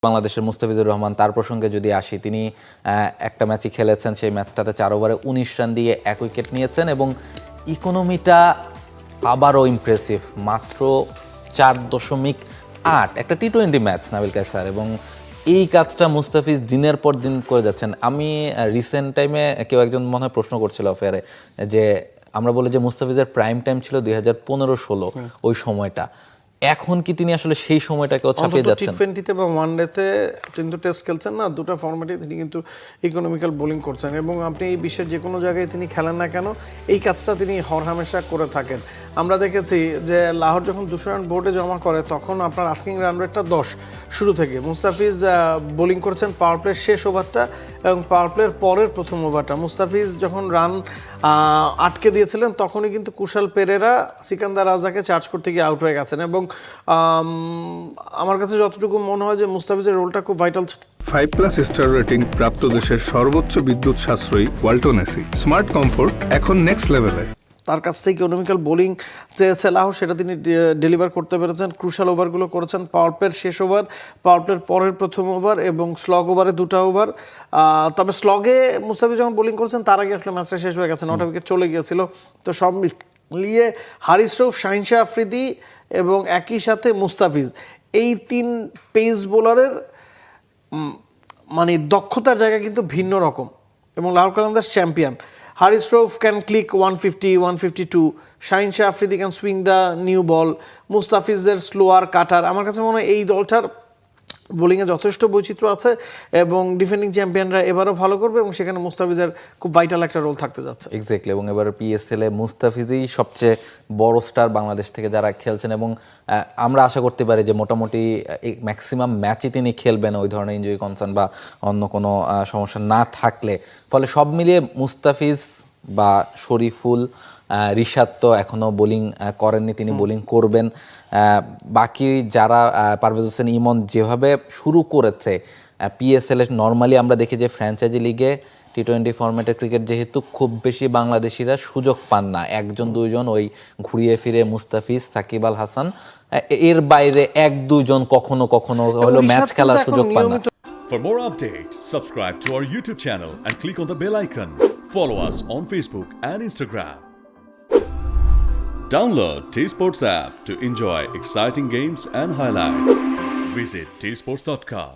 বাংলাদেশের মুস্তাফিজুর রহমান, তার প্রসঙ্গে যদি আসি, তিনি একটা ম্যাচই খেলেছেন, সেই ম্যাচটাতে 4 ওভারে 19 রান দিয়ে 1 উইকেট নিয়েছেন এবং ইকোনমিটা আবারও ইমপ্রেসিভ, মাত্র 4.8। একটা টি-20 ম্যাচ নাবিল কায়সার, এবং এই কাজটা মুস্তাফিজ দিনের পর দিন করে যাচ্ছেন। আমি রিসেন্ট টাইমে কেউ একজন মনে হয় প্রশ্ন করছিল অফেয়ারে যে আমরা বলি যে মুস্তাফিজের প্রাইম টাইম ছিল 2015-16 ওই সময়টা, এখন কি তিনি আসলে সেই সময়টাকেও ছাপিয়ে যাচ্ছেন? টি20তে বা ওয়ানডেতে কিন্তু টেস্ট খেলছেন না, দুটো ফরম্যাটে তিনি কিন্তু ইকোনমিক্যাল বোলিং করছেন এবং আপনি এই বিশ্বের যে কোনো জায়গায় তিনি খেলেন না কেন এই কাজটা তিনি হরহামেশা করে থাকেন। আমরা দেখেছি যে লাহোর যখন 200 রান বোর্ডে জমা করে তখন আপনার আস্কিং রান রেটটা 10 শুরু থেকে। মুস্তাফিজ বোলিং করেছেন পাওয়ার প্লের শেষ ওভারটা এবং পাওয়ার প্লের পরের প্রথম ওভারটা। মুস্তাফিজ যখন রান আটকে দিয়েছিলেন তখনই কিন্তু কুশাল পেরেরা সিকান্দার রাজাকে চার্জ করতে গিয়ে আউট হয়ে গেছেন এবং আমার কাছে যতটুকু মনে হয় যে মুস্তাফিজের রোলটা খুব ভাইটাল। 5+ স্টার রেটিং প্রাপ্ত দেশের সর্বোচ্চ বিদ্যুৎ সাশ্রয়ী ওয়ালটন এসি স্মার্ট কমফোর্ট এখন নেক্সট লেভেলে। তার কাছ থেকে ইকোনমিক্যাল বোলিং চেয়েছে লাহোর, সেটা তিনি ডেলিভার করতে পেরেছেন। ক্রুশাল ওভারগুলো করেছেন, পাওয়ার প্লের শেষ ওভার, পাওয়ার প্লের পরের প্রথম ওভার এবং স্লগ ওভারে 2টা ওভার। তবে স্লগে মুস্তাফিজ যখন বোলিং করেছেন তার আগে আসলে ম্যাচটা শেষ হয়ে গেছে, 9টা উইকেট চলে গিয়েছিল। তো সব মিলিয়ে হারিস রউফ, শাহিন শাহ আফ্রিদি এবং একই সাথে মুস্তাফিজ, এই 3 পেস বোলারের মানে দক্ষতার জায়গা কিন্তু ভিন্ন রকম এবং Lahore Qalandars champion. Haris Rauf can click 150, 152, Shaheen Shah Afridi can swing the new ball, মুস্তাফিজের স্লোয়ার কাটার। আমার কাছে মনে হয় এই দলটার বোলিংয়ে যথেষ্ট বৈচিত্র্য আছে এবং ডিফেন্ডিং চ্যাম্পিয়নরা এবারও ভালো করবে এবং সেখানে মুস্তাফিজের খুব ভাইটাল একটা রোল থাকতে যাচ্ছে। এক্স্যাক্টলি, এবং এবার পিএসএল এ মুস্তাফিজই সবচেয়ে বড় স্টার বাংলাদেশ থেকে যারা খেলছেন এবং আমরা আশা করতে পারি যে মোটামুটি ম্যাক্সিমাম ম্যাচই তিনি খেলবেন ওই ধরনের ইনজুরি কনসার্ন বা অন্য কোনো সমস্যা না থাকলে। ফলে সব মিলিয়ে মুস্তাফিজ বা শরীফুল, রিশাদ তো এখনও বোলিং করেননি, তিনি বোলিং করবেন। বাকি যারা পারভেজ হোসেন ইমন যেভাবে শুরু করেছে পিএসএল এ, নর্মালি আমরা দেখি যে ফ্র্যাঞ্চাইজি লিগে টি20 ফরম্যাটের ক্রিকেট যেহেতু খুব বেশি বাংলাদেশিরা সুযোগ পান না, 1-2 ওই ঘুরিয়ে ফিরে মুস্তাফিজ, সাকিব আল হাসান, এর বাইরে 1-2 জন কখনো কখনো হলো ম্যাচ খেলার সুযোগ পান না। For more updates, subscribe to our YouTube channel and click on the bell icon. Follow us on Facebook and Instagram. Download T-Sports app to enjoy exciting games and highlights. Visit tsports.com.